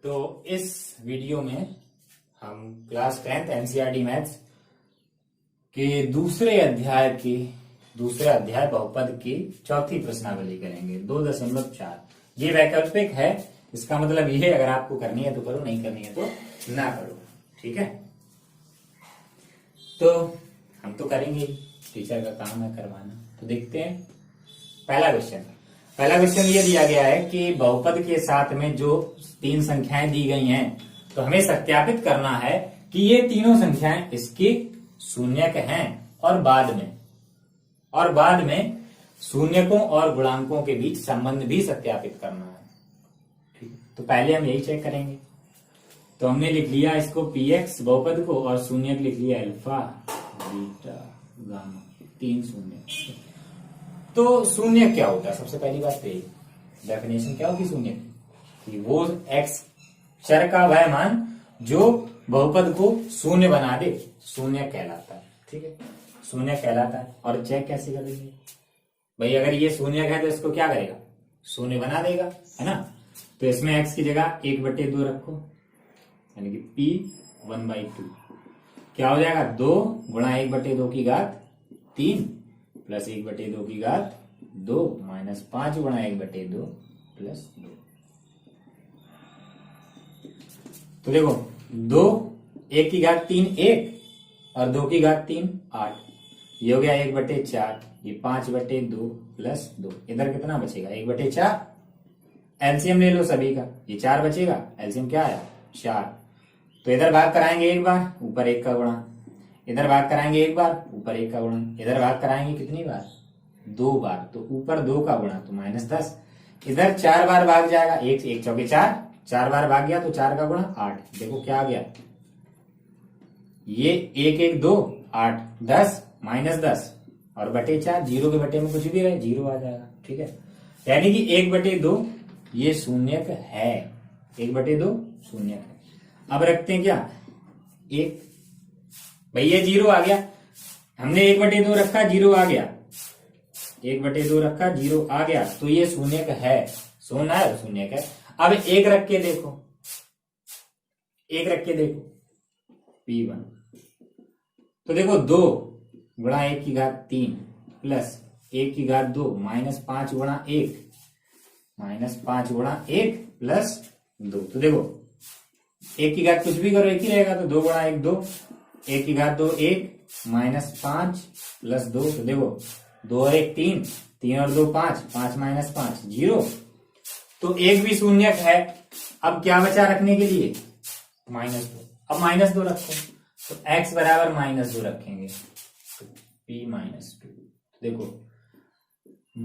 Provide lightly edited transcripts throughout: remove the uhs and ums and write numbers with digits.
तो इस वीडियो में हम क्लास 10th एनसीईआरटी मैथ्स के दूसरे अध्याय बहुपद की चौथी प्रश्नावली करेंगे 2.4। ये वैकल्पिक है, इसका मतलब ये अगर आपको करनी है तो करो, नहीं करनी है तो ना करो। ठीक है, तो हम तो करेंगे, टीचर का काम है करवाना। तो देखते हैं पहला क्वेश्चन ये दिया गया है कि बहुपद के साथ में जो तीन संख्याएं दी गई हैं, तो हमें सत्यापित करना है कि ये तीनों संख्याएं इसकी शून्यक हैं और बाद में शून्यकों और गुणांकों के बीच संबंध भी सत्यापित करना है। ठीक है, तो पहले हम यही चेक करेंगे। तो हमने लिख लिया इसको px बहुपद को और शून्यक लिख लिया अल्फा बीटा गामा, तीन शून्य। तो शून्य क्या होता है? सबसे पहली बात तो डेफिनेशन क्या होगी शून्य की? वो x चर का वह मान जो बहुपद को शून्य बना दे, शून्य कहलाता है। ठीक है, शून्य कहलाता है। और चेक कैसे करेंगे भाई? अगर ये शून्य है तो इसको क्या करेगा? शून्य बना देगा, है ना। तो इसमें x की जगह 1/2 रखो, यानी कि p 1/2 क्या हो जाएगा? 2 गुणा 1/2 की घात 3 प्लस 1/2 की घात 2 माइनस 5 गुणा 1/2 प्लस 2। तो देखो 2 1 की घात 3 1 और 2 की घात 3 8, ये हो गया 1/4, ये 5/2 प्लस 2। इधर कितना बचेगा? 1/4। एलसीएम ले लो सभी का, ये 4 बचेगा। एलसीएम क्या आया? 4। तो इधर भाग कराएंगे एक बार, ऊपर 1 का गुणा। इधर भाग कराएंगे एक बार, ऊपर 1 का गुणा। इधर भाग कराएंगे कितनी बार? 2 बार, तो ऊपर 2 का गुणा, तो -10। इधर 4 बार भाग जाएगा, 1 1 चौके 4, 4 बार भाग गया तो 4 का गुणा 8। देखो क्या आ गया? ये 1 1 2 8 10 -10 और बटे 4, 0 के बटे में कुछ भी रहे 0 आ जाएगा। ठीक है, यानी कि 1/2 ये शून्यक है, 1/2 शून्यक है। अब रखते हैं क्या? 1 भैया 0 आ गया, हमने 1/2 रखा 0 आ गया, 1/2 रखा 0 आ गया, तो ये शून्यक है, शून्यक है। अब 1 रख के देखो, 1 रख के देखो p1, तो देखो 2 गुणा 1 की घात 3 प्लस 1 की घात 2 माइनस 5 गुणा 1 प्लस 2। तो देखो 1 की घात कुछ भी करो 1 ही रहेगा, तो 2 गुणा 1 2, 1 की घात 2 1 माइनस 5 प्लस 2। तो देखो 2 और 1 3, 3 और 2 5, 5 माइनस 5 0। तो 1 भी शून्यक है। अब क्या बचा रखने के लिए? -2। अब -2 रखो, तो x बराबर -2 रखेंगे, तो p -2। देखो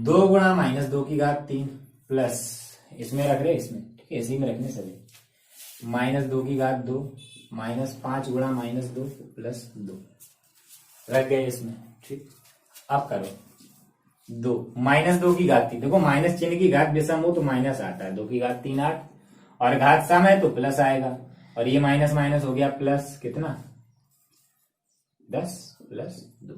2 गुणा -2 की घात 3 प्लस, इसमें रख रहे, इसमें ठीक है, इसी में रखने सभी, -2 की घात 2 माइनस 5 गुणा -2 प्लस 2 रख गए इसमें। ठीक, अब करो 2 -2 की घात 3, देखो माइनस चिन्ह की घात विषम हो तो माइनस आता है, 2 की घात 3 8 और घात सम है तो प्लस आएगा, और ये माइनस माइनस हो गया प्लस, कितना 10 प्लस 2।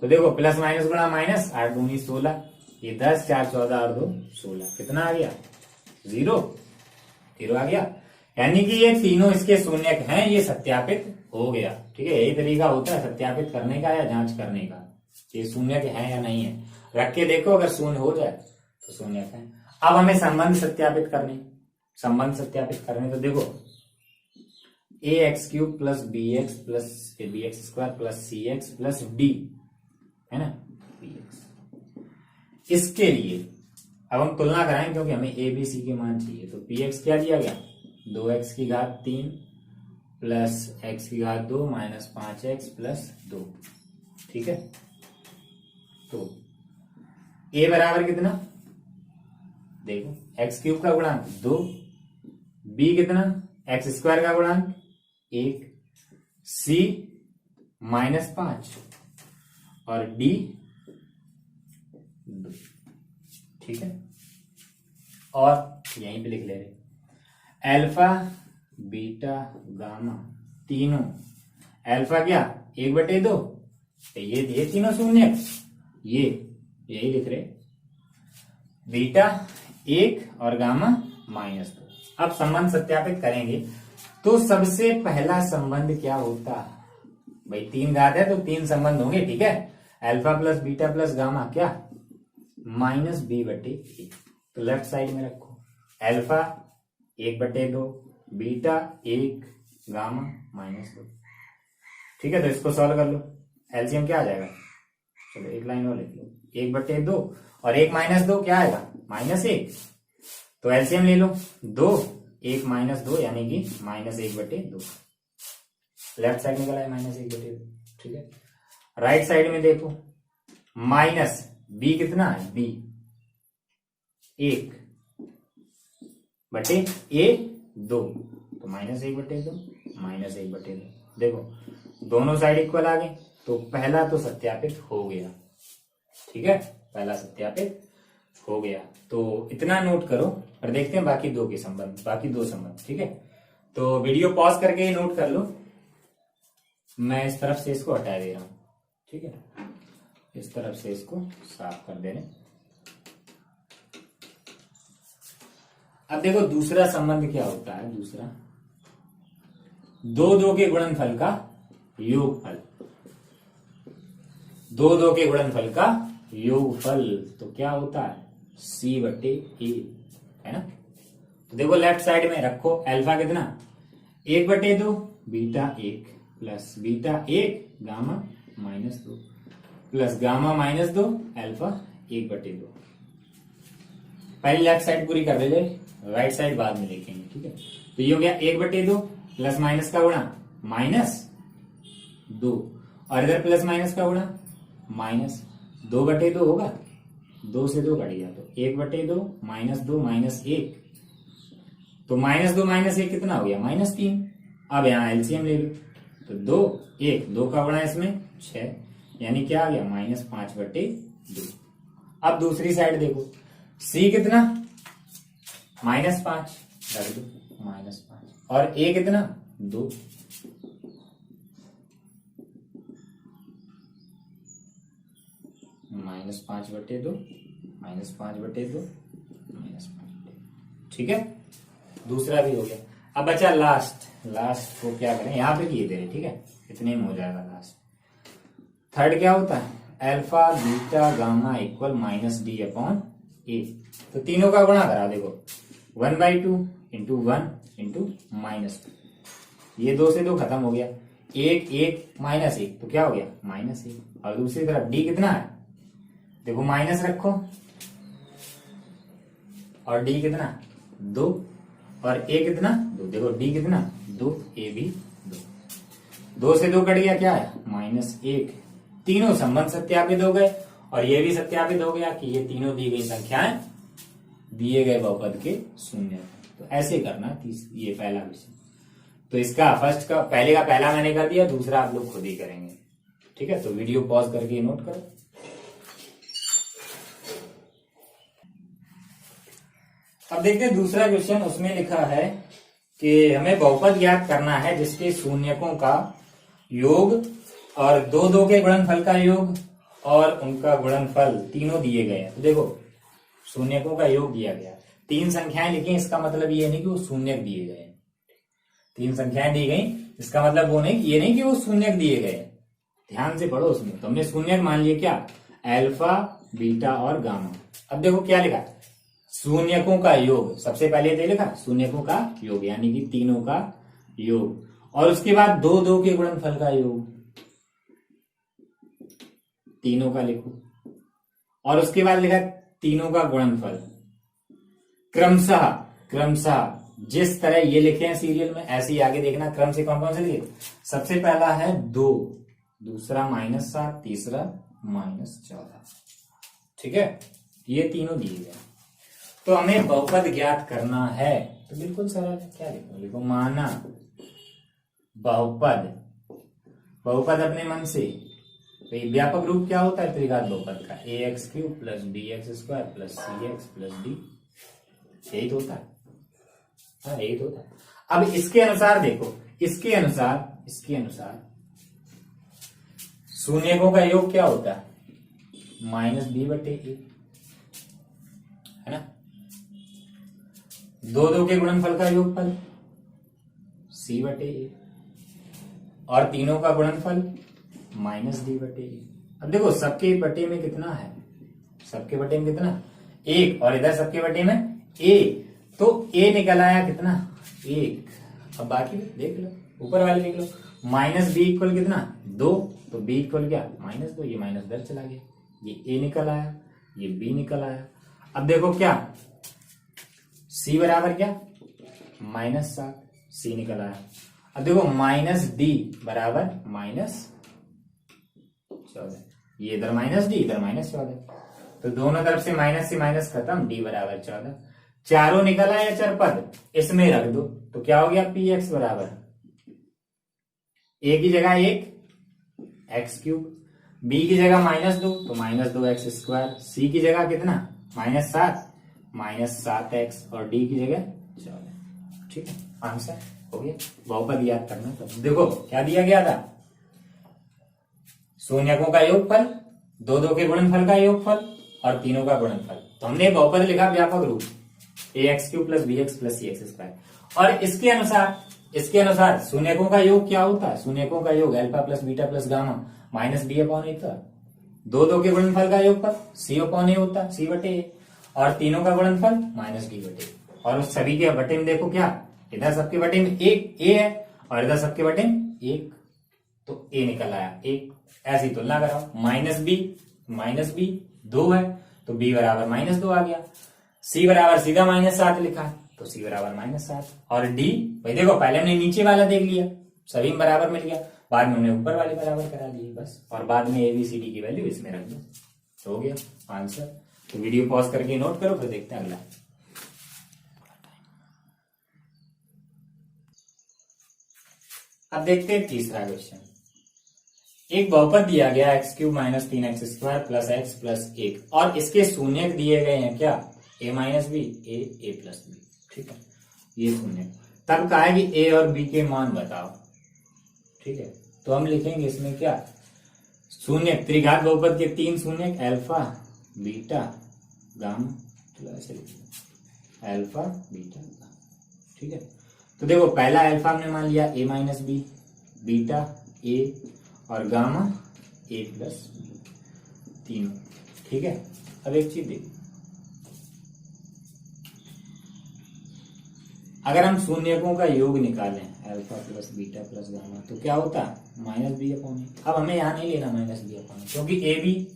तो देखो प्लस माइनस गुणा माइनस, 8 दूनी 16, ये 10 4 14 और 2 16, कितना आ गया? 0 आ गया। यानी कि ये तीनों इसके शून्यक हैं, ये सत्यापित हो गया। ठीक है, यही तरीका होता है सत्यापित करने का या जांच करने का, ये शून्यक है या नहीं है। रख के देखो, अगर शून्य हो जाए तो शून्यक है। अब हमें संबंध सत्यापित करने, तो देखो ax³ plus bx plus bx² plus cx plus d, है ना, bx। इसके लिए अब हम तुलना कराएं, क्योंकि हमें a b c के मान चाहिए। तो px क्या दिया गया? 2x की घात 3 प्लस x की घात 2 माइनस 5x प्लस 2। ठीक है, तो a बराबर कितना? देखो x³ का गुणांक 2, b कितना? x² का गुणांक 1, c -5 और d 2। ठीक है, और यहीं पे लिख ले रहे अल्फा बीटा गामा तीनों, अल्फा क्या 1/2, ये तीनों शून्य, ये यही लिख रहे, बीटा 1 और गामा -2। अब संबंध सत्यापित करेंगे तो सबसे पहला संबंध क्या होता है भाई, 3 घात है तो 3 संबंध होंगे, ठीक है। Alpha plus beta plus gamma क्या -b/a। तो लेफ्ट साइड में रखो अल्फा 1/2, बीटा 1, गामा -2। ठीक है, तो इसको सॉल्व कर लो, एलसीएम क्या आ जाएगा, चलो एक लाइन और लिख लो, 1/2 और 1 - 2 क्या आएगा -1। तो एलसीएम ले लो 2, 1 - 2 यानी कि -1/2। लेफ्ट साइड निकला है -1/2, ठीक है। राइट साइड में देखो माइनस बी कितना है, बी 1/2, तो -1/2 -1/2। देखो दोनों साइड इक्वल आ गए, तो पहला तो सत्यापित हो गया, ठीक है, पहला सत्यापित हो गया। तो इतना नोट करो और देखते हैं बाकी दो संबंध, ठीक है। तो वीडियो पॉज करके ही नोट कर लो, मैं इस तरफ से इसको हटा दे रहा हूं, ठीक है, इस तरफ से इसको साफ कर दे रहे। अब देखो दूसरा संबंध क्या होता है, दूसरा 2 के गुणनफल का योगफल, 2 के गुणनफल का योगफल, तो क्या होता है c/a, है ना। तो देखो लेफ्ट साइड में रखो अल्फा कितना 1/2, beta 1 plus beta 1, gamma -2 plus gamma -2, alpha 1/2। पहले लेफ्ट साइड पूरी कर ले, राइट साइड बाद में लिखेंगे, ठीक है। तो ये हो गया 1/2 प्लस माइनस का गुणा -2 और इधर प्लस माइनस का गुणा -2/2 होगा, 2 से 2 कट गया तो 1/2 -2 -1, तो -2 -1 कितना हो गया -3। अब यहाँ एलसीएम ले लो, तो 2 का गुणा इसमें 6, यानी क्या आ गया -5/2। अब दूसरी साइड देखो c कितना -5 रख दो, -5 और a कितना 2, -5/2 -5/2 -5/2, ठीक है। दूसरा भी हो गया। अब बचा लास्ट को क्या करें, यहां पे किए दे, ठीक है, इतने में हो जाएगा लास्ट। थर्ड क्या होता है, alpha beta gamma equal -d/a। तो तीनों का गुणा करा, देखो 1/2 × 1 × -2, ये 2 से 2 खत्म हो गया, 1 1 -1, तो क्या हो गया -1। और दूसरी तरफ d कितना है, देखो माइनस रखो और d कितना 2 और a कितना 2, देखो d कितना 2, a भी 2 से 2 कट गया, क्या है -1। तीनों संबंध सत्यापित हो गए और ये भी सत्यापित हो गया कि ये तीनों दी गई संख्याएं दिए गए बहुपद के शून्य। तो ऐसे करना, ये पहला विषय। तो इसका पहले का पहला मैंने कर दिया, दूसरा आप लोग खुद ही करेंगे, ठीक है। तो वीडियो पॉज करके नोट करो। अब देखते हैं दूसरा क्वेश्चन, उसमें लिखा है कि हमें बहुपद ज्ञात करना है जिसके शून्यकों का योग और 2 के गुणनफल का योग और उनका गुणनफल तीनों दिए गए हैं। तो देखो शून्यकों का योग दिया गया, 3 संख्याएं लिखी, इसका मतलब ये नहीं कि वो शून्यक दिए गए, 3 संख्याएं दी गई, इसका मतलब वो नहीं, ये नहीं कि वो शून्यक दिए गए। ध्यान से पढ़ो, उसमें तुमने शून्यक मान लिया क्या, अल्फा बीटा और गामा। अब देखो क्या लिखा, शून्यकों का योग, सबसे पहले तो लिखा शून्यकों का योग यानी कि तीनों का योग, और उसके बाद 2 के गुणनफल का योग, तीनों का लिखो, और उसके बाद लिखा तीनों का गुणनफल क्रमशः जिस तरह ये लिखे हैं सीरियल में, ऐसे ही आगे देखना, क्रम से कौन कौन से लिखे। सबसे पहला है 2, दूसरा -7, तीसरा -14, ठीक है। ये तीनों दिए गए, तो हमें बहुपद ज्ञात करना है। तो बिल्कुल सरल है, क्या लिखो, माना बहुपद अपने मन से। तो ये व्यापक रूप क्या होता है त्रिघात बहुपद का, ax³ + bx² + cx + d, यही तो होता है, हाँ यही तो होता है। अब इसके अनुसार देखो, इसके अनुसार शून्यकों का योग क्या होता है -b/a, है ना। दो दो के गुणनफल का योगफल c बटे a और तीनों का गुणनफल माइनस डी बटे ए। अब देखो सबके बटे में कितना है, सबके बटे में कितना, एक, और इधर सबके बटे में a, तो a निकल आया कितना, एक। अब बाकी देख लो, ऊपर वाले देख लो, माइनस बी इक्वल कितना, दो, तो b इक्वल क्या, माइनस दो, ये माइनस इधर चला गया, ये a निकल आया, ये b निकल आया। अब देखो क्या, c बराबर क्या, माइनस 7, c निकल आया। अब देखो माइनस डी बराबर माइनस 14, ये इधर माइनस डी, इधर माइनस 14, तो दोनों तरफ से माइनस खत्म, डी बराबर 14। चारों निकल आया चर पद, इसमें रख दो, तो क्या हो गया, पी एक्स बराबर ए की जगह 1 एक्स क्यूब, बी की जगह माइनस 2 तो माइनस 2 एक्स स्क्वायर, सी की जगह कितना माइनस 7 एक्स, और डी की जगह 14। ठीक है, आंसर हो गया। बहुपद याद करना। तो देखो क्या दिया गया था, शून्यकों का योगफल, दो दो के गुणनफल का योगफल और तीनों का गुणनफल। तो हमने बहुपद लिखा व्यापक रूप A X cube plus B X plus C X square, और इसके अनुसार शून्यकों का योग क्या होता है, शून्यकों का योग alpha plus beta plus gamma minus B upon A, दो दो के गुणनफल का योगफल सी अपॉन ए होता है, सी बटे ए, और तीनों का गुणनफल माइनस डी बटे, और उस सभी के बटे में देखो क्या, इधर सबके बटे में एक ए है और इधर सबके बटे में एक, तो ए निकल आया एक। ऐसी तुलना कराओ, माइनस बी 2 है तो बी बराबर माइनस 2 आ गया, सी बराबर सीधा माइनस 7 लिखा है तो सी बराबर माइनस 7, और डी भाई देखो पहले हमने नीचे वाला देख लिया, सभी में बराबर मिल गया, बाद में हमने ऊपर वाले बराबर करा दिए बस, और बाद में ए बी सी डी की वैल्यू इसमें रख दो, तो हो गया आंसर। तो वीडियो पॉज करके नोट करो, फिर देखते हैं अगला। अब देखते हैं तीसरा क्वेश्चन। एक बहुपद दिया गया X cube minus 3x square plus X plus 1, और इसके शून्य दिए गए हैं क्या, a minus B, A plus B. ठीक है, ये शून्य, तब कहा है कि a और b के मान बताओ। ठीक है, तो हम लिखेंगे इसमें क्या, शून्य त्रिघात बहुपद के 3 शून्य, अल्फा बीटा गामा, तो ऐसे लिखेंगे अल्फा बीटा गामा। ठीक है, तो देखो पहला अल्फा हमने मान लिया a minus B, beta a और गामा a प्लस बी, तीनों। ठीक है, अब एक चीज देखो, अगर हम शून्यकों का योग निकालें alpha plus beta plus gamma, तो क्या होता है माइनस बी अपॉन ए। अब हमें यहाँ नहीं लेना माइनस बी अपॉन ए, क्योंकि ए बी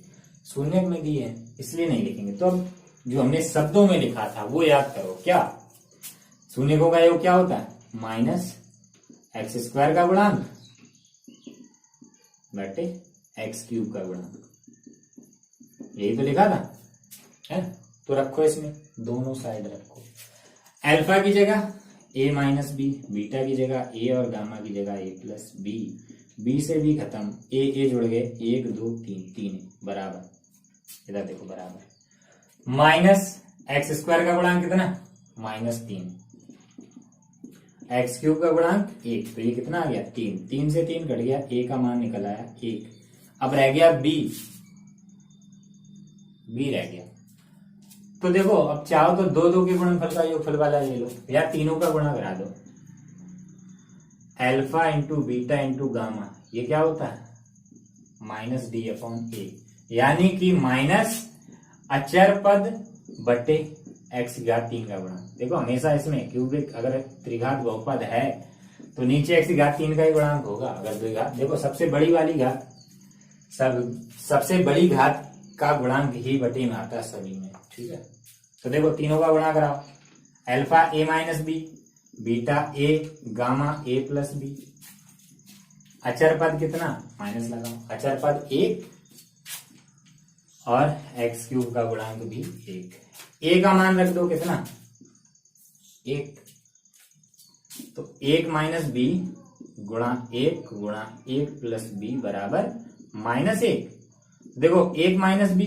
शून्य में दिए है, इसलिए नहीं लिखेंगे। तो अब जो हमने शब्दों में लिखा था वो याद करो, क्या शून्यकों का योग क्या होता है, माइनस एक्स स्क्वायर का गुणांक बटे एक्स क्यूब का गुणांक, यही तो लिखा था है। तो रखो इसमें दोनों साइड रखो, अल्फा की जगह a माइनस बी, बीटा की जगह a और गामा की जगह a प्लस बी, बी से बी खत्म, a जुड़ गए, 1 2 3 बराबर, इधर देखो बराबर, माइनस एक्स स्क्वायर का गुणांक कितना -3, एक्स क्यूब का गुणांक 1, तो ये कितना आ गया 3, 3 से 3 कट गया, a का मान निकल आया 1। अब रह गया b रह गया। तो देखो अब चाहो तो दो दो के गुणनफल का योगफल वाला ले लो, या तीनों का गुणा करा दो, alpha into beta into gamma, ये क्या होता है माइनस डी अपॉन ए, यानी कि माइनस अचर पद बटे एक्स घात 3 का गुणा। देखो हमेशा इसमें क्यूबिक अगर त्रिघात बहुपद है तो नीचे एक्स घात 3 का ही गुणांक होगा, अगर द्विघात, देखो सबसे बड़ी वाली घात, सबसे बड़ी घात का गुणांक ही बटे में आता है सभी में। ठीक है, तो देखो तीनों का गुणा कराओ, alpha A minus B, beta A, gamma A plus B, अचर पद कितना माइनस लगाओ, अचर पद 1 और एक्स क्यूब का गुणांक भी 1, ए का मान रख दो कितना 1, तो 1 माइनस बी गुणा 1 प्लस बी बराबर -1। देखो 1 माइनस बी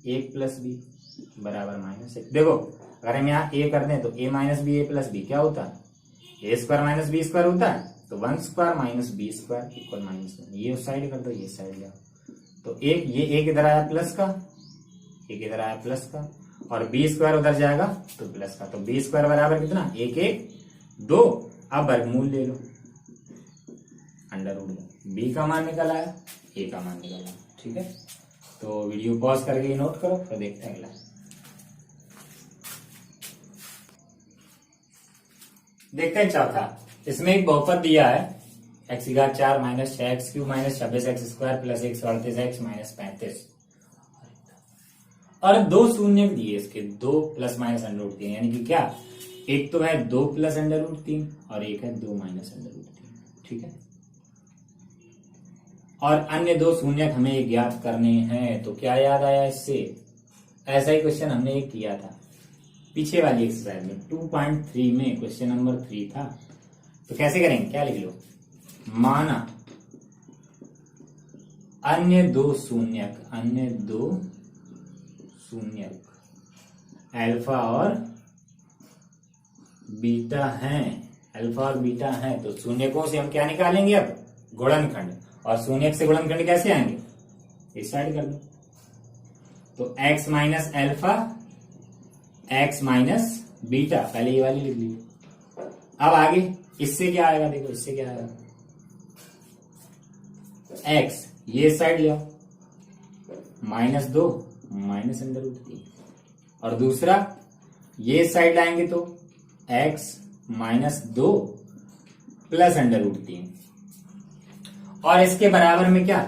1 प्लस बी बराबर -1। देखो अगर हम यहाँ a कर दें तो a minus B, a plus B क्या होता है, a square minus B square होता है, तो 1 square minus B square equal -1। ये उस साइड कर दो, ये साइड जाओ, तो एक ये एक इधर आया प्लस का, एक इधर आया प्लस का, और बी स्क्वायर उधर जाएगा तो प्लस का, तो बी स्क्वायर बराबर कितना, 1 1 2। अब वर्गमूल ले लो, अंडर रूट दो, बी का मान निकल आया, ए का मान निकल आया। ठीक है, तो वीडियो पॉज करके नोट करो, फिर देखते हैं अगला। देखते हैं चौथा। इसमें एक बहुपद दिया है x की घात 4 minus 6x cube minus 26x square plus 138x minus 35, और दो शून्य दिए इसके, 2 प्लस माइनस अंडर रूट 3, यानी कि क्या, एक तो है 2 प्लस अंडर रूट 3 और एक है 2 माइनस अंडर रूट 3। ठीक है, और अन्य दो शून्य हमें ज्ञात करने हैं। तो क्या याद आया इससे, ऐसा ही क्वेश्चन हमने एक किया था पीछे वाली एक्सरसाइज में 2.3 में, क्वेश्चन नंबर 3 था। तो कैसे करेंगे, क्या लिख लो, माना अन्य दो शून्यक अल्फा और बीटा हैं, तो शून्यकों से हम क्या निकालेंगे, अब गुणनखंड, और शून्यक से गुणनखंड कैसे आएंगे, इस साइड कर दो। तो x minus alpha x minus beta, पहले ये वाली लिख ली। अब आगे इससे क्या आएगा, देखो इससे क्या आएगा, x ये साइड ले आओ, -2 माइनस अंडर रूट 3, और दूसरा ये साइड लाएंगे तो x -2 प्लस अंडर रूट 3, और इसके बराबर में क्या,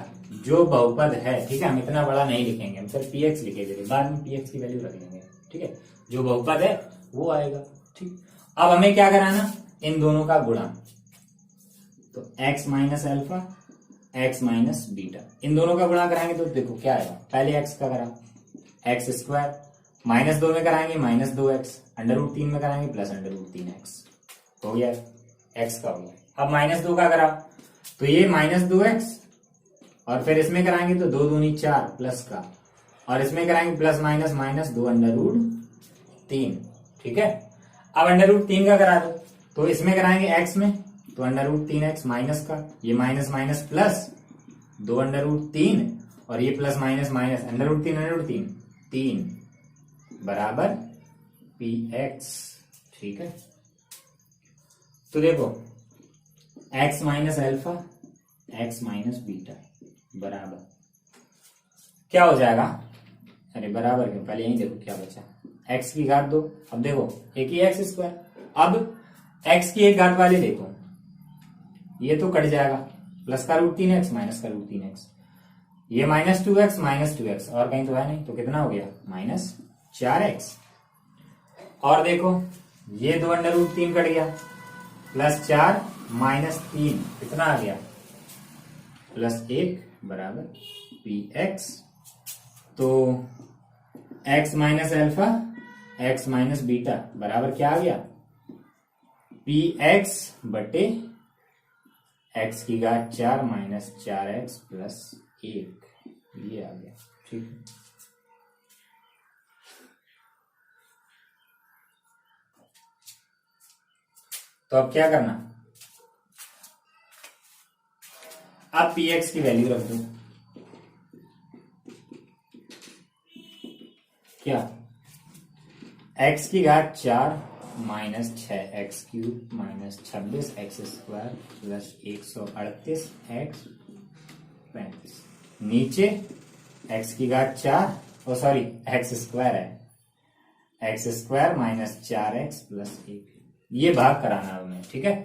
जो बहुपद है। ठीक है, हम इतना बड़ा नहीं लिखेंगे, हम सिर्फ px लिखेंगे, बाद में px की वैल्यू रख लेंगे। ठीक है, जो बहुपद है वो आएगा। ठीक, अब हमें क्या कराना, इन दोनों का गुणा, तो x minus alpha x minus beta, इन दोनों का गुणा कराएंगे तो देखो क्या आएगा, पहले x का करा, x स्क्वायर, -2 में कराएंगे -2x, अंडर रूट 3 में कराएंगे प्लस अंडर रूट 3x, हो गया, x का हो गया। अब -2 का करा, तो ये -2x, और फिर इसमें कराएंगे तो 2 दूनी 4 प्लस का, और इसमें कराएंगे प्लस माइनस -2 अंडर रूट 3। ठीक है, अब अंडर रूट 3 का करा दो, तो इसमें कराएंगे x में, तो अंडर रूट 3x माइनस का, ये minus minus plus 2 under root 3, और ये plus minus minus under root 3 बराबर px। ठीक है, तो देखो x minus alpha x minus beta बराबर क्या हो जाएगा, अरे बराबर क्यों, पहले यही देखो क्या बचा, x की घात 2, अब देखो एक ही x स्क्वायर, अब x की एक घात वाले देखो, ये तो कट जाएगा, प्लस का रूट 3x माइनस का रूट 3x, ये -2x और कहीं तो है नहीं, तो कितना हो गया, -4x, और देखो ये 2 अंडर रूट 3 कट गया, +4 -3 कितना आ गया, +1 बराबर px। तो x minus alpha x minus beta बराबर क्या आ गया, px बटे x की घात 4 माइनस 4x प्लस 1, ये आ गया। ठीक है, तो अब क्या करना, अब px की वैल्यू रख दो, क्या, x की घात 4 minus 6x cube minus 26x square plus 138x 35, नीचे x की घात 4 सॉरी x स्क्वायर है, x square minus 4x plus 1, ये भाग कराना है हमें। ठीक है,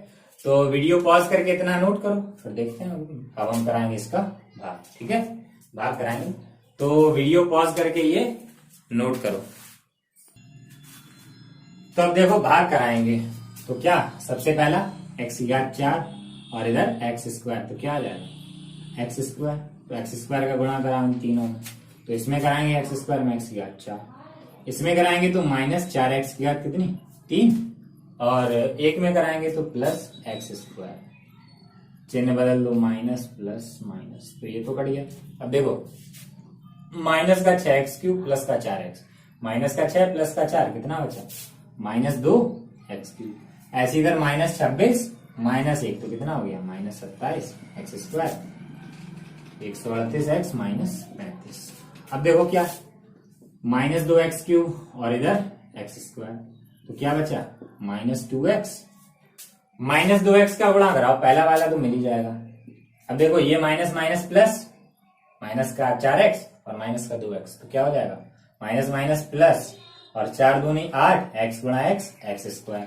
तो वीडियो पॉज करके इतना नोट करो, फिर देखते हैं अब हम कराएंगे इसका भाग। ठीक है, भाग कराएंगे, तो वीडियो पॉज करके ये नोट करो। तो अब देखो भाग कराएंगे, तो क्या, सबसे पहला x की घात 4 और इधर x स्क्वायर, तो क्या आ जाएगा x स्क्वायर, तो x स्क्वायर का गुणा करा तीनों में, तो इसमें कराएंगे x स्क्वायर में x की घात 4, इसमें कराएंगे तो -4x की घात कितनी 3, और एक में कराएंगे तो प्लस x स्क्वायर, चिन्ह बदल दो, माइनस प्लस माइनस, तो ये तो कट गया। अब देखो माइनस का 6x क्यूब प्लस का 4x, माइनस का 6 प्लस का 4 कितना बचा, -2x क्यूब, ऐसे इधर -26 -1 तो कितना हो गया, -27x स्क्वायर 138x -35। अब देखो क्या, -2x³ और इधर x², तो क्या बचा -2x। -2x का गुणा कराओ, पहला वाला तो मिल ही जाएगा। अब देखो ये माइनस माइनस प्लस, माइनस का 4x और माइनस का 2x, तो क्या हो जाएगा माइनस माइनस प्लस, और 4 दूनी 8, x गुणा x, x²,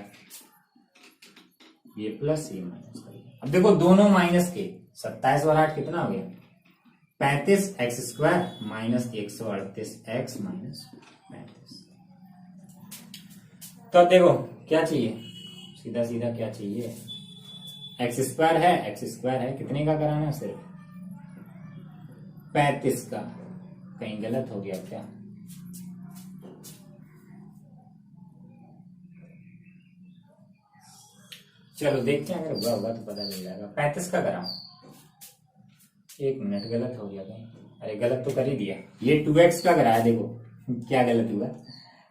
ये प्लस ये माइनस कर दिया। अब देखो दोनों माइनस के, 27 और 8 कितना हो गया 35x² माइनस 138x माइनस 35। तो अब देखो क्या चाहिए, सीधा सीधा क्या चाहिए, x² है, कितने का कराना है सिर्फ 35 का। कहीं गलत हो गया क्या, चलो देखते हैं, अगर हुआ होगा तो पता चल जाएगा। 35 का कराऊं, 1 मिनट, गलत हो गया कहीं, अरे गलत तो कर ही दिया, ये 2x का कराया, देखो क्या गलत हुआ,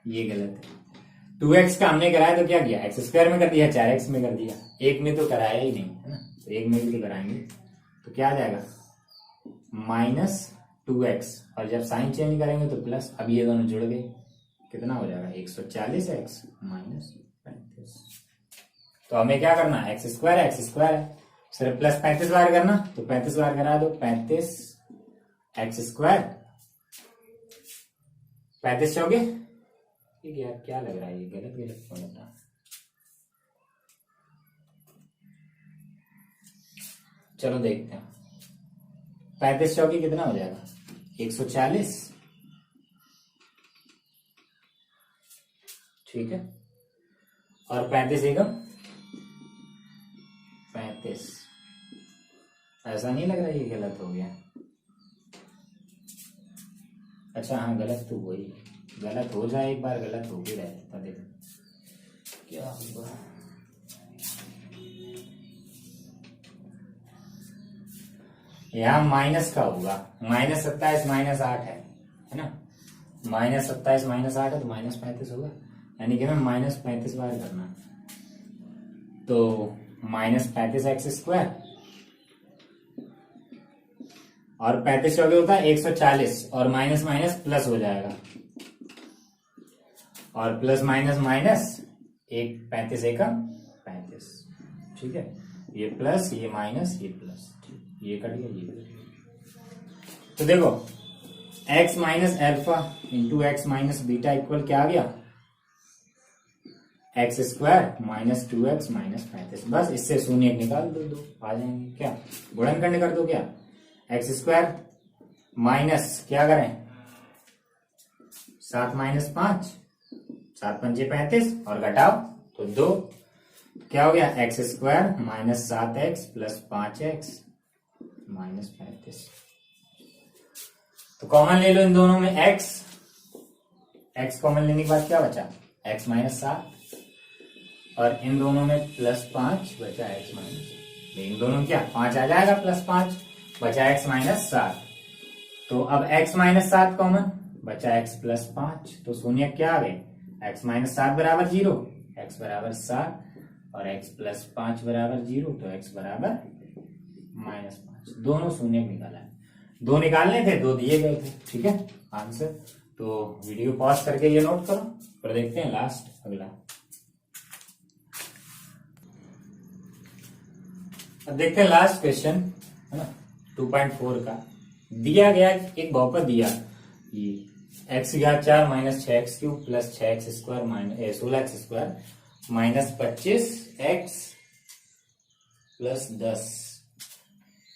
ये गलत है। 2x का हमने कराया तो क्या किया, x² में कर दिया, 4x में कर दिया, एक में तो कराया ही नहीं है ना, तो एक में भी तो कराएंगे, तो क्या आ जाएगा -2x, और जब साइन चेंज करेंगे तो प्लस। अब ये दोनों जुड़ गए, कितना हो जाएगा 140x माइनस 35। तो हमें क्या करना है, x² है, सिर्फ प्लस 35 बार करना, तो 35 बार करा दो, 35x², 35 चौके, ठीक है यार क्या लग रहा है, ये गलत क्यों लग रहा है। चलो देखते हैं, 35 चौके कितना हो जाएगा 140, ठीक है, और 35 एकम 35, ऐसा नहीं लग रहा ये गलत हो गया, अच्छा हाँ गलत तो वही, गलत हो जाए एक बार, गलत हो भी रहता, देखो क्या होगा, यहाँ माइनस का होगा, -27 -8 है ना, -27 -8 है तो -35 होगा, यानी कि हमें -35 बार करना है, तो -35x² और 35 चौके होता है 140, और माइनस माइनस प्लस हो जाएगा, और प्लस माइनस माइनस, 35 एकम 35, ठीक है, ये प्लस ये माइनस ये प्लस, ये कट गया ये कट गया। तो देखो x minus alpha into x minus beta equal क्या आ गया, x² माइनस 2x माइनस 35, बस इससे शून्य निकाल दो, आ जाएंगे, क्या गुणनखंड कर दो, क्या x² माइनस क्या करें 7 माइनस 5, 7 पंजे 35, और घटाओ तो 2, क्या हो गया x² minus 7x plus 5x minus 35। तो कॉमन ले लो इन दोनों में x कॉमन लेने के बाद क्या बचा x माइनस 7, और इन दोनों में +5 बचा x माइनस, इन दोनों क्या 5 आ जाएगा, +5 बचा x माइनस 7, तो अब x माइनस 7 कॉमन बचा x प्लस 5, तो शून्य क्या आ गए, x माइनस 7 बराबर 0, x बराबर 7, और x प्लस 5 बराबर 0, तो x बराबर -5, दोनों शून्य निकाला है, 2 निकालने थे 2 दिए गए थे, ठीक है आंसर। तो वीडियो पॉज करके ये नोट करो, फिर देखते हैं लास्ट अगला। अब देखते हैं लास्ट क्वेश्चन है ना 2.4 का, दिया गया एक बहुपद दिया, ये x⁴ minus 6x³ plus 6x² minus 16x² minus 25x plus 10,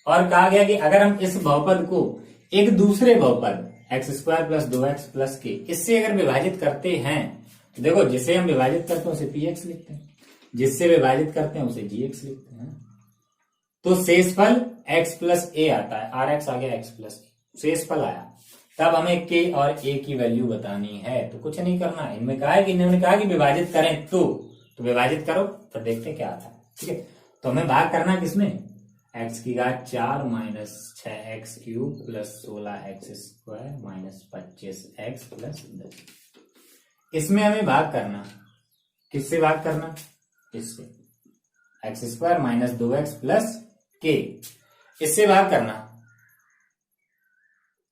और कहा गया कि अगर हम इस बहुपद को एक दूसरे बहुपद x² plus 2x plus k इससे अगर विभाजित करते हैं, तो देखो जिसे हम विभाजित करते हैं उसे px लिखते हैं, जिससे विभाजित करते हैं उसे gx लिखते हैं, तो शेषफल x प्लस a आता है, rx आ गया x प्लस a, शेषफल आया, तब हमें k और a की वैल्यू बतानी है, तो कुछ नहीं करना, इनमें कहा है कि इन्होंने कहा कि विभाजित करें, तो विभाजित करो, फिर देखते हैं क्या आता है, ठीक है। तो हमें भाग करना किसमें, x⁴ minus 6x³ plus 16x² minus 25x plus 10, इसमें हमें भाग करना, किससे भाग करना, इससे x² minus 2x plus k, इससे भाग करना,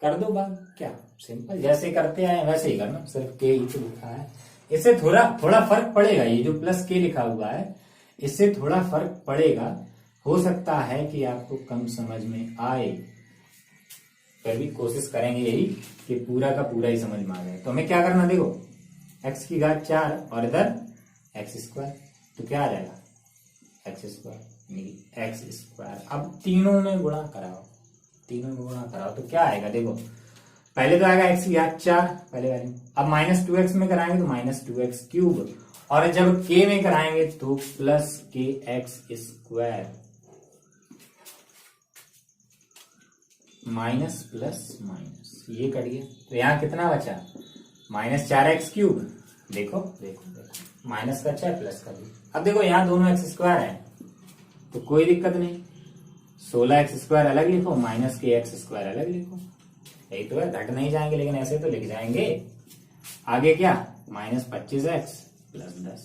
कर दो भाग, क्या सिंपल, जैसे करते आए वैसे ही करना, सिर्फ के ही तो लिखा है। इससे थोड़ा थोड़ा फर्क पड़ेगा, ये जो प्लस के लिखा हुआ है इससे थोड़ा फर्क पड़ेगा, हो सकता है कि आपको कम समझ में आए, फिर भी कोशिश करेंगे यही कि पूरा का पूरा ही समझ में आ जाए। तो हमें क्या करना, देखो x की घात 4 और इधर एक्स स्क्वायर, तो क्या आ जाएगा एक्स स्क्वायर एक्स स्क्वायर। अब तीनों में गुणा कराओ, तीनों में गुणा कराओ तो क्या आएगा, देखो पहले तो आएगा x की घात 4 पहले वाले, अब -2x में कराएंगे तो -2x क्यूब, और जब k में कराएंगे तो प्लस के x square, minus plus minus, ये कट गया। तो यहाँ कितना बचा, -4x क्यूब, देखो देखो देखो, माइनस का अच्छा है प्लस का भी। अब देखो यहाँ दोनों एक्स स्क्वायर है तो कोई दिक्कत नहीं, 16x स्क्वायर अलग लिखो, माइनस के एक्स स्क्वायर अलग लिखो, यही तो है, घट नहीं जाएंगे लेकिन ऐसे तो लिख जाएंगे। आगे क्या, -25x प्लस 10।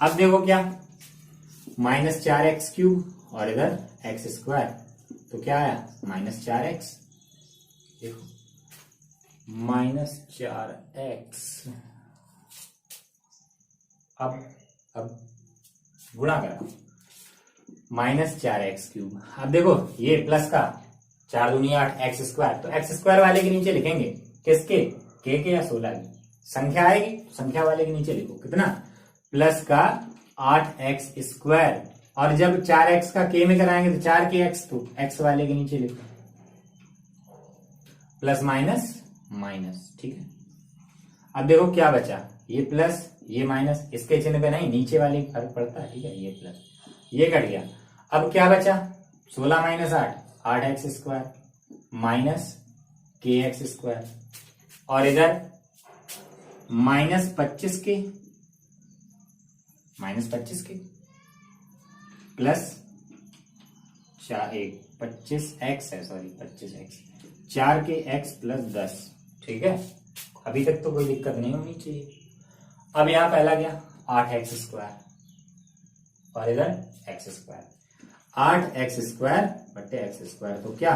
अब देखो क्या, -4x क्यूब और इधर एक्स स्क्वायर, तो क्या आया -4x, देखो -4x। अब गुणा करा, -4x क्यूब। अब देखो ये प्लस का 4 दूनी 8 एक्स स्क्वायर, तो एक्स स्क्वायर वाले के नीचे लिखेंगे किसके, के या 16 की संख्या आएगी, संख्या वाले के नीचे लिखो कितना, प्लस का 8x स्क्वायर, और जब 4x का के में कराएंगे तो 4 के x, तो x वाले के नीचे लिखो प्लस माइनस माइनस, ठीक है। अब देखो क्या बचा, ये प्लस ये माइनस, इसके चिन्ह पे नहीं, नीचे वाले फर्क पड़ता है, ठीक है, ये प्लस ये कट गया। अब क्या बचा, 16 माइनस 8 8x स्क्वायर माइनस के एक्स स्क्वायर, और इधर -25 के प्लस 25x है, सॉरी 25x, 4 के x प्लस 10, ठीक है। अभी तक तो कोई दिक्कत नहीं होनी चाहिए। अब यहां पहला गया 8x स्क्वायर और इधर x स्क्वायर, 8x स्क्वायर बटे x स्क्वायर, तो क्या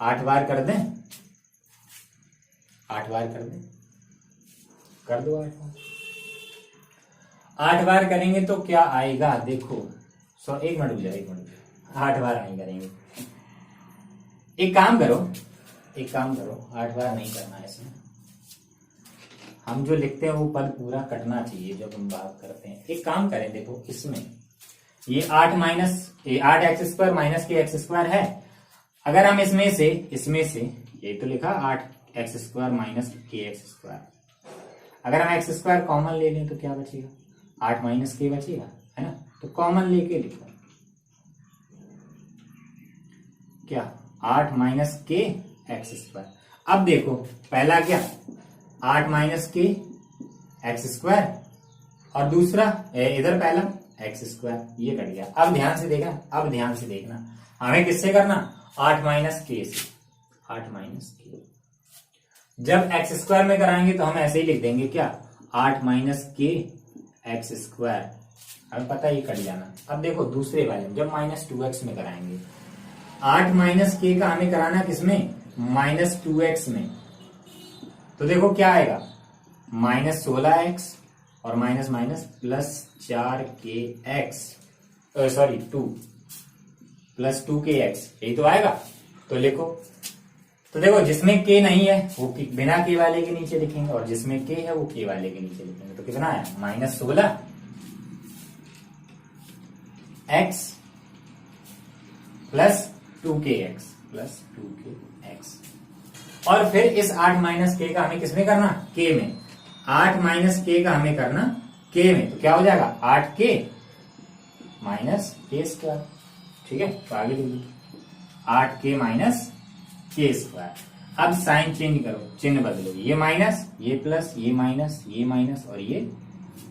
8 बार कर दें, 8 बार कर दें, कर दो 8 बार। 8 बार करेंगे तो क्या आएगा, देखो एक मिनट रुक जाओ, 8 बार नहीं करेंगे, एक काम करो 8 बार नहीं करना है इसमें, हम जो लिखते हैं वो पद पूरा कटना चाहिए जब हम बात करते हैं। एक काम करें, देखो इसमें ये 8x स्क्वायर माइनस के एक्स स्क्वायर है, अगर हम इसमें से ये तो लिखा 8x स्क्वायर माइनस के एक्स स्क्वायर, अगर हम एक्स स्क्वायर कॉमन ले लें तो क्या बचेगा, 8 माइनस के बचेगा, है ना, तो कॉमन लेके लिखो क्या 8 माइनस के एक्स स्क्वायर। अब देखो पहला क्या 8 माइनस के एक्स स्क्वायर, और दूसरा इधर पहला एक्स स्क्वायर, ये कट गया। अब ध्यान से देखना हमें किससे करना, 8 माइनस के से, 8 माइनस के। जब एक्स स्क्वायर में कराएंगे तो हम ऐसे ही लिख देंगे क्या 8 माइनस के एक्स स्क्वायर, हमें पता है ये कट जाना। अब देखो दूसरे वाले में जब -2x में कराएंगे, 8 माइनस के का हमें कराना किसमें, -2x में, तो देखो क्या आएगा -16x और minus minus plus 4kx, sorry 2 plus 2kx, यही तो आएगा। तो लिखो, तो देखो जिसमें k नहीं है वो बिना k वाले के नीचे लिखेंगे, और जिसमें k है वो k वाले के नीचे लिखेंगे, तो कितना है -16 x plus 2kx plus 2kx, और फिर इस 8 माइनस के का हमें किसमें करना, k में, 8 माइनस के का हमें करना k में, तो क्या हो जाएगा 8k माइनस के स्क्वायर, ठीक है। तो आगे लिखिए 8k माइनस के स्क्वायर। अब साइन चेंज करो, चिन्ह बदलो, ये माइनस ये प्लस, ये माइनस ये माइनस और ये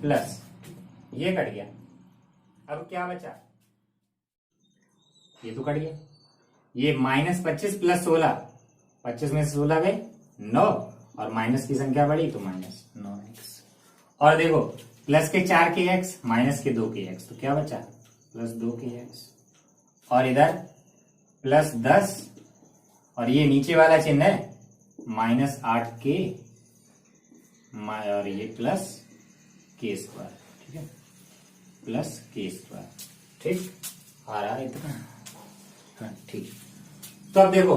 प्लस, ये कट गया। अब क्या बचा, ये तो कट गया, ये -25 प्लस 16, 25 में से 16 गए 9, और माइनस की संख्या बढ़ी तो -9x, और देखो प्लस के 4kx माइनस के 2kx, तो क्या बचा +2kx, और इधर +10 और ये नीचे वाला चिन्ह है -8k और ये प्लस k स्क्वायर, ठीक है, प्लस k स्क्वायर, ठीक आ रहा है इतना। हाँ ठीक। तो अब देखो,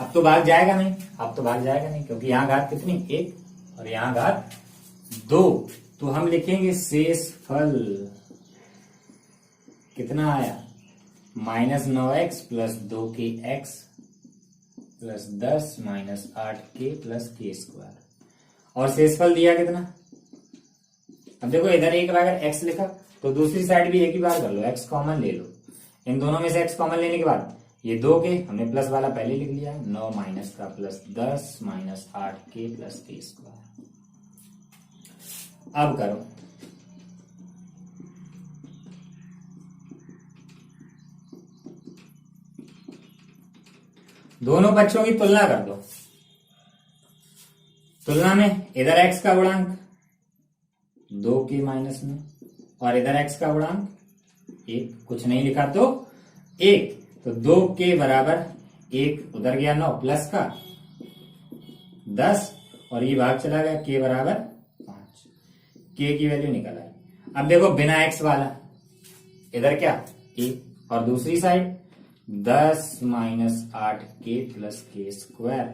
अब तो भाग जाएगा नहीं, क्योंकि यहाँ घात कितनी 1 और यहाँ घात 2। तो हम लिखेंगे शेषफल कितना आया -9x plus 2kx plus 10 -8k plus k square. और शेषफल दिया कितना। अब देखो इधर एक बार अगर x लिखा तो दूसरी साइड भी एक ही बार कर लो, x कॉमन ले लो। इन दोनों में से x कॉमन लेने के बाद ये 2k हमने प्लस वाला पहले लिख लिया, 9 माइनस का plus 10 -8k plus k square. अब करो, दोनों बच्चों की तुलना कर दो। तुलना में इधर x का गुणांक 2k माइनस में और इधर x का गुणांक 1, कुछ नहीं लिखा तो 1, तो 2k बराबर 1 उधर गया 9 प्लस का 10 और ये भाग चला गया k बराबर 5, k की वैल्यू निकल आई। अब देखो बिना x वाला इधर क्या 1 और दूसरी side 10 -8k plus k square,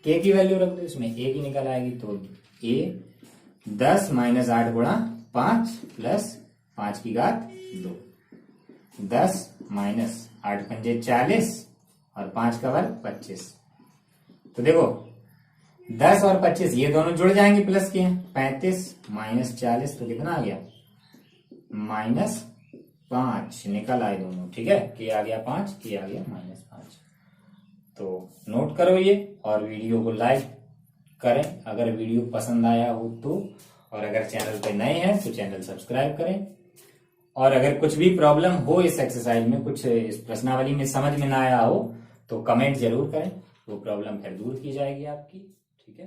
k की वैल्यू रख दो इसमें, a की निकल आएगी। तो a 10 -8 गुणा 5 प्लस 5 की घात 2, 10 -8 पंजे 40 और 5 का वर्ग 25। तो देखो 10 और 25 ये दोनों जुड़ जाएंगे प्लस के, 35 -40 तो कितना आ गया -5 निकल आए दोनों, ठीक है, के आ गया 5, के आ गया -5। तो नोट करो ये और वीडियो को लाइक करें अगर वीडियो पसंद आया हो तो, और अगर चैनल पे नए हैं तो चैनल सब्सक्राइब करें। और अगर कुछ भी प्रॉब्लम हो इस एक्सरसाइज में, कुछ इस प्रश्नावली में समझ में ना आया हो तो कमेंट जरूर करें, वो प्रॉब्लम फिर दूर की जाएगी आपकी, ठीक है।